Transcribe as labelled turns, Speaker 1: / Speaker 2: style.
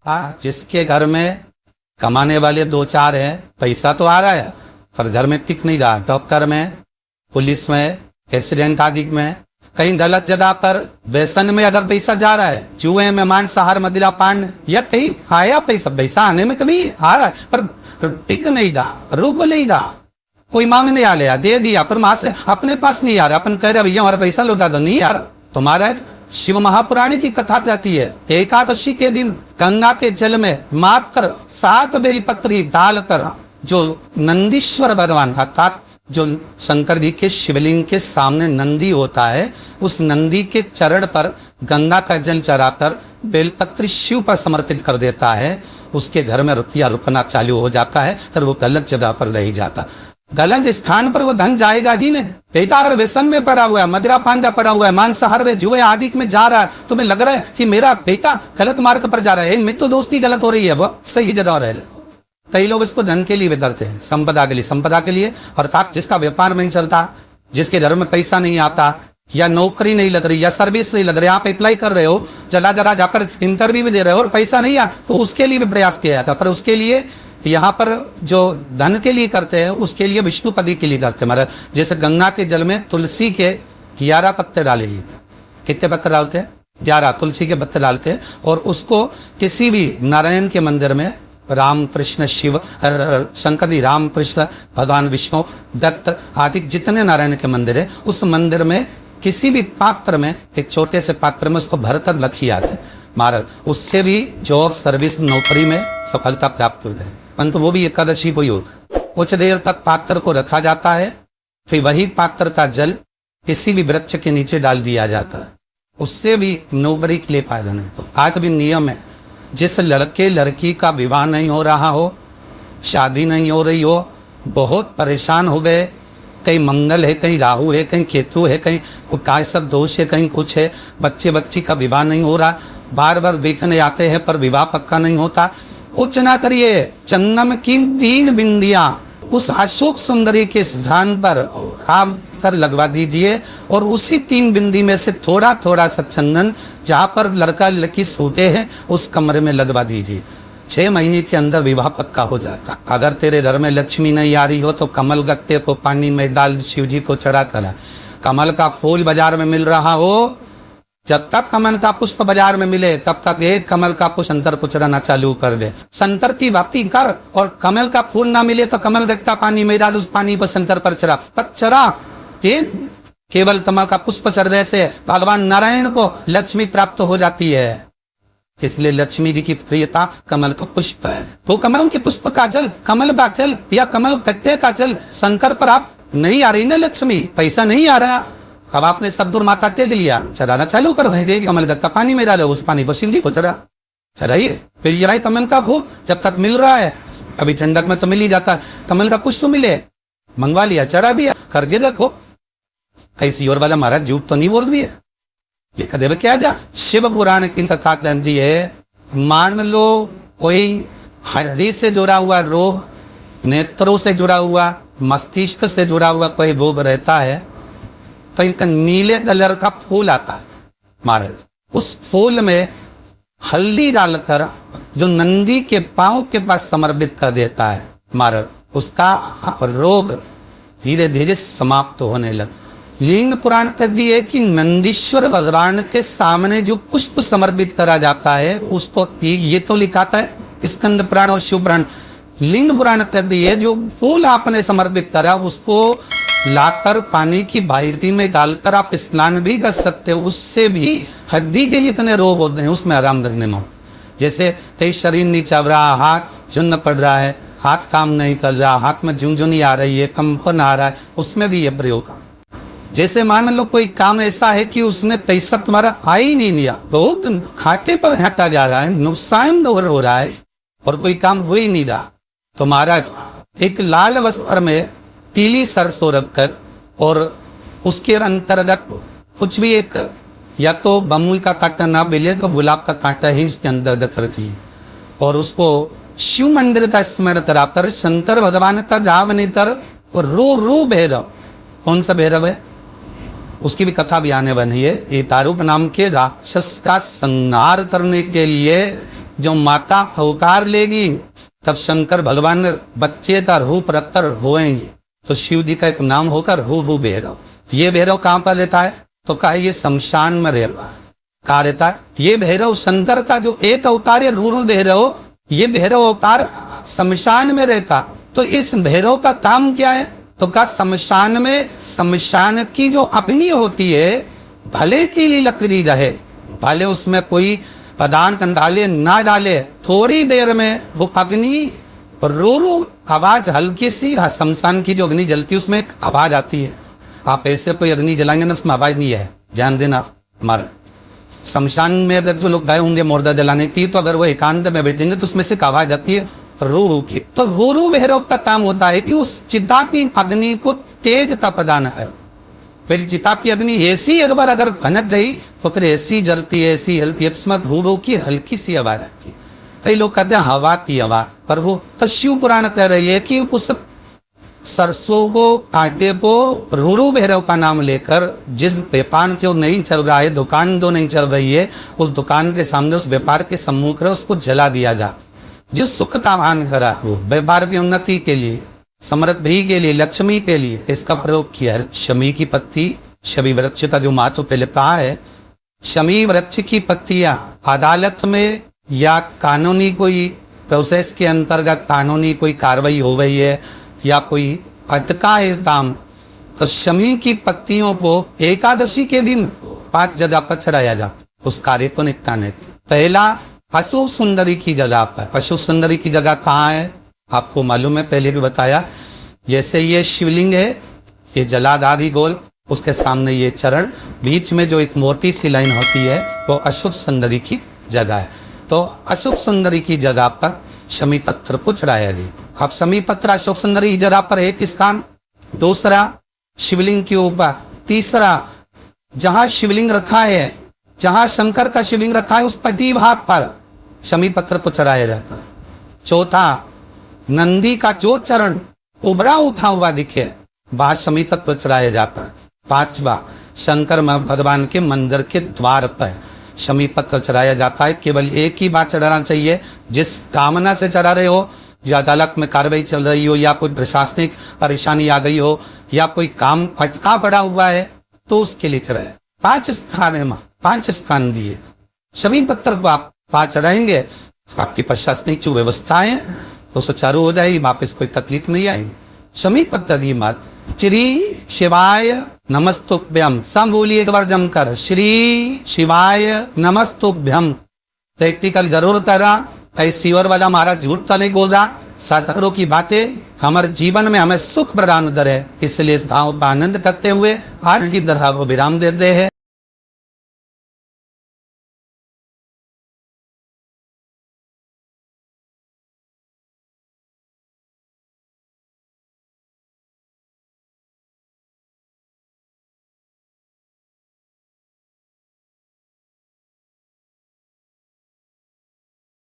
Speaker 1: जिसके घर में कमाने वाले दो चार हैं, पैसा तो आ रहा है पर घर में टिक नहीं रहा, डॉक्टर में, पुलिस में, एक्सीडेंट आदि में, कहीं गलत जगह पर व्यसन में अगर पैसा जा रहा है, जुए में, मांसाहार, मदिरा पान, या कहीं आया पैसा आने में कभी आ रहा है पर टिक नहीं रहा, रुक नहीं रहा, कोई मांगने आ गया दे दिया पर वहां से अपने पास नहीं आ रहा, अपन कह रहे भैया हमारा पैसा लौटा दो, नहीं आ रहा। तुम्हारा शिव महापुराण की कथा जाती है, एकादशी के दिन गंगा के जल में मात्र 7 बेलपत्री डालकर जो नंदीश्वर भगवान अर्थात जो शंकर जी के शिवलिंग के सामने नंदी होता है, उस नंदी के चरण पर गंगा का जल चढ़ाकर बेलपत्री शिव पर समर्पित कर देता है, उसके घर में रुपया रुकना चालू हो जाता है, फिर वो गलत जगह पर रह जाता, गलत स्थान पर वो धन जाएगा ही नहीं। बेटा अगर व्यसन में पड़ा हुआ है, मदिरा पान पड़ा हुआ है, मांसाहार में, जुए आदि में जा रहा है, तुम्हें लग रहा है कि मेरा बेटा गलत मार्ग पर जा रहा है, इनमें तो दोस्ती गलत हो रही है, वो सही जगह रहे। कई लोग इसको धन के लिए भी करते हैं, संपदा के लिए, अर्थात जिसका व्यापार नहीं चलता, जिसके घर में पैसा नहीं आता, या नौकरी नहीं लग रही, या सर्विस नहीं लग रही, आप अप्लाई कर रहे हो, जला जाकर इंटरव्यू भी दे रहे हो और पैसा नहीं आ, तो उसके लिए भी प्रयास किया जाता, पर उसके लिए यहाँ पर जो धन के लिए करते हैं उसके लिए विष्णुपदी के लिए करते हैं महाराज। जैसे गंगा के जल में तुलसी के 11 पत्ते डाले गए थे, कितने पत्ते डालते हैं? 11 तुलसी के पत्ते डालते हैं, और उसको किसी भी नारायण के मंदिर में, राम कृष्ण शिव शंकर जी, राम कृष्ण भगवान विष्णु दत्त आदि जितने नारायण के मंदिर है, उस मंदिर में किसी भी पात्र में, एक छोटे से पात्र में उसको भरकर रखी आते महाराज, उससे भी जॉब सर्विस नौकरी में सफलता प्राप्त होती है। परंतु वो भी एकादशी को ही होता है। कुछ देर तक पात्र को रखा जाता है, फिर वही पात्र का जल किसी भी वृक्ष के नीचे डाल दिया जाता है, उससे भी नौकरी के लिए फायदा नहीं। तो आज भी नियम है, जिस लड़के लड़की का विवाह नहीं हो रहा हो, शादी नहीं हो रही हो, बहुत परेशान हो गए, कहीं मंगल है, कहीं राहु है, कहीं केतु है, कहीं कायसर दोष है, कहीं कुछ है, बच्ची का विवाह नहीं हो रहा, बार बार देखने आते हैं पर विवाह पक्का नहीं होता, उच्च ना करिए, चंदन की 3 बिंदियां उस अशोक सुंदरी के स्थान पर आप कर लगवा दीजिए, और उसी 3 बिंदी में से थोड़ा थोड़ा सा चंदन जहाँ पर लड़का लड़की सोते हैं उस कमरे में लगवा दीजिए। 6 महीने के अंदर विवाह पक्का हो जाता। अगर तेरे घर में लक्ष्मी नहीं आ रही हो तो कमल गत्ते को पानी में डाल शिव जी को चढ़ा करा, कमल का फूल बाजार में मिल रहा हो, जब तक कमल का पुष्प बाजार में मिले तब तक एक कमल का पुष्प संतर को चढ़ाना चालू कर दे, संतर की भक्ति कर, और कमल का फूल ना मिले तो कमल गत्ता पानी में डाल, उस पानी पर संतर पर चढ़ा, केवल कमल का पुष्प चढ़ने से भगवान नारायण को लक्ष्मी प्राप्त हो जाती है। इसलिए लक्ष्मी जी की प्रियता कमल का पुष्प है। वो कमल के पुष्प का जल, कमल का जल या कमल गत्ते का जल शंकर पर आप नहीं आ रही ना लक्ष्मी, पैसा नहीं आ रहा, अब आपने सब दूर माता तेज लिया, चढ़ाना चालू कर दे, कमल गत्ता पानी में डालो, उस पानी पर शिव जी को चढ़ाइए, फिर ये कमल का फूल जब तक मिल रहा है, अभी ठंडक में तो मिल ही जाता, कमल का पुष्प मिले, मंगवा लिया, चढ़ा भी करके देखो, कैसी और वाला महाराज झूठ तो नहीं बोल रही है, ये कदे क्या जा। शिव पुराण की कथा कहती है, मान लो कोई हृदय से जुड़ा हुआ रोग, नेत्रों से जुड़ा हुआ, मस्तिष्क से जुड़ा हुआ कोई रोग रहता है, तो इनका नीले कलर का फूल आता है महाराज, उस फूल में हल्दी डालकर जो नंदी के पांव के पास समर्पित कर देता है महाराज, उसका रोग धीरे धीरे समाप्त होने लगा। लिंग पुराण कहती है कि नंदीश्वर भगवान के सामने जो पुष्प समर्पित करा जाता है उसको, ये तो लिखाता है स्कंद पुराण और शिव पुराण, लिंग पुराण कहती है जो फूल आपने समर्पित करा उसको लाकर पानी की बाल्टी में डालकर आप स्नान भी कर सकते हो, उससे भी हड्डी के जितने रोग होते हैं उसमें आराम करने में। जैसे कई शरीर नहीं चल रहा, हाथ झुन्न पड़ रहा है, हाथ काम नहीं कर रहा, हाथ में झुनझुनी आ रही है, कंपन आ रहा है, उसमें भी ये प्रयोग। जैसे मान लो कोई काम ऐसा है कि उसने पैसा तुम्हारा आ ही नहीं लिया, बहुत खाते पर हटा जा रहा है, नुकसान हो रहा है और कोई काम हो ही नहीं रहा, तो महाराज एक लाल वस्त्र में पीली सरसों रखकर और उसके अंतर्गत कुछ भी एक, या तो बमुल का कांटा ना मिले तो गुलाब का कांटा ही इसके अंतर्गत रखिए, और उसको शिव मंदिर का स्मरण कराकर शंकर भगवान का जाप नहीं कर, और रो भैरव, कौन सा भैरव है उसकी भी कथा भी आने बनी है। ये तारूप नाम के राक्षस का संहार करने के लिए जो माता होकार लेगी तब शंकर भगवान बच्चे का रूप रखकर होएंगे। तो शिव जी का एक नाम होकर हु भैरव। ये भैरव कहाँ पर रहता है? तो कहा ये शमशान में रहता है। कहा रहता है? ये भैरव शंकर का जो एक अवतार है रूर भैरव, ये भैरव अवतार शमशान में रहता। तो इस भैरव का काम क्या है? तो कहा शमशान में, शमशान की जो अग्नि होती है, भले की लिए लकड़ी रहे, भले उसमें कोई पदार्थ डाले ना डाले, थोड़ी देर में वो अग्नि रो रो आवाज हल्की सी, शमशान की जो अग्नि जलती है उसमें एक आवाज आती है। आप ऐसे कोई अग्नि जलाएंगे ना उसमें आवाज नहीं है, ध्यान देना। हमारे शमशान में अगर जो लोग गए होंगे मुर्दा जलाने की, तो अगर वो एकांत में बैठेंगे तो उसमें से एक आवाज आती है रू की। तो रू भैरव का काम होता है कि उस चिता की अग्नि को तेजता प्रदान है। फिर चिता की अग्नि ऐसी एक बार अगर भनक गई तो फिर ऐसी जलती है, ऐसी हल्की, इसमें रू की हल्की सी आवाज आती है। कई लोग कहते हैं हवा की आवाज, पर वो तो शिव पुराण कह रही है कि उस सरसों को, आटे को रूरू भैरव का नाम लेकर जिस व्यापार से वो नहीं चल रहा है, दुकान जो नहीं चल रही है, उस दुकान के सामने उस व्यापार के सम्मुख उसको जला दिया जा। जिस सुख का मान करा वो व्यापार की उन्नति के लिए, समृद्धि के लिए, लक्ष्मी के लिए इसका प्रयोग किया है। शमी की पत्ती, शमी वृक्ष का जो महत्व पहले कहा है, शमी वृक्ष की पत्तियां अदालत में या कानूनी कोई प्रोसेस के अंतर्गत कानूनी कोई कार्रवाई हो रही है या कोई अटका है काम, तो शमी की पत्तियों को एकादशी के दिन 5 जगह पर चढ़ाया जाता उस कार्य को निपटाने। पहला अशुभ सुंदरी की जगह पर। अशुभ सुंदरी की जगह कहाँ है आपको मालूम है, पहले भी बताया। जैसे ये शिवलिंग है, ये जलाधारी गोल, उसके सामने ये चरण, बीच में जो एक मोटी सी लाइन होती है वो अशुभ सुंदरी की जगह है। तो अशुभ सुंदरी की जगह पर शमी पत्र को चढ़ाया गया। अब शमी पत्र अशुभ सुंदरी की जगह पर एक स्थान, दूसरा शिवलिंग के ऊपर, तीसरा जहां शिवलिंग रखा है, जहां शंकर का शिवलिंग रखा है उस पति भाग पर शमी पत्र को चढ़ाया जाता है। चौथा नंदी का जो चरण उभरा उठा हुआ दिखे वहां शमी पत्र चढ़ाया जाता है। पांचवा शंकर भगवान के मंदिर के द्वार पर शमी पत्र चढ़ाया जाता है। केवल एक ही बात चढ़ाना चाहिए, जिस कामना से चढ़ा रहे हो, या अदालत में कार्रवाई चल रही हो, या कोई प्रशासनिक परेशानी आ गई हो, या कोई काम अटका पड़ा हुआ है, तो उसके लिए चढ़ाए। 5 स्थान है, 5 स्थान दिए शमी पत्र को आप 5 चढ़ाएंगे तो आपकी प्रशासनिक जो व्यवस्थाएं तो सुचारू हो जाएगी, वापस कोई तकलीफ नहीं आएगी। शमी पत्र की बात। श्री शिवाय नमस्तुभ्यम, सब बोलिए एक बार जमकर, श्री शिवाय नमस्तुभ्यम। प्रैक्टिकल जरूर करा, ऐसी और वाला हमारा झूठ तो नहीं बोल रहा, शास्त्रों की बातें हमारे जीवन में हमें सुख प्रदान करे। इसलिए इस भाव का आनंद करते हुए आज की तरह वो विराम देते हैं।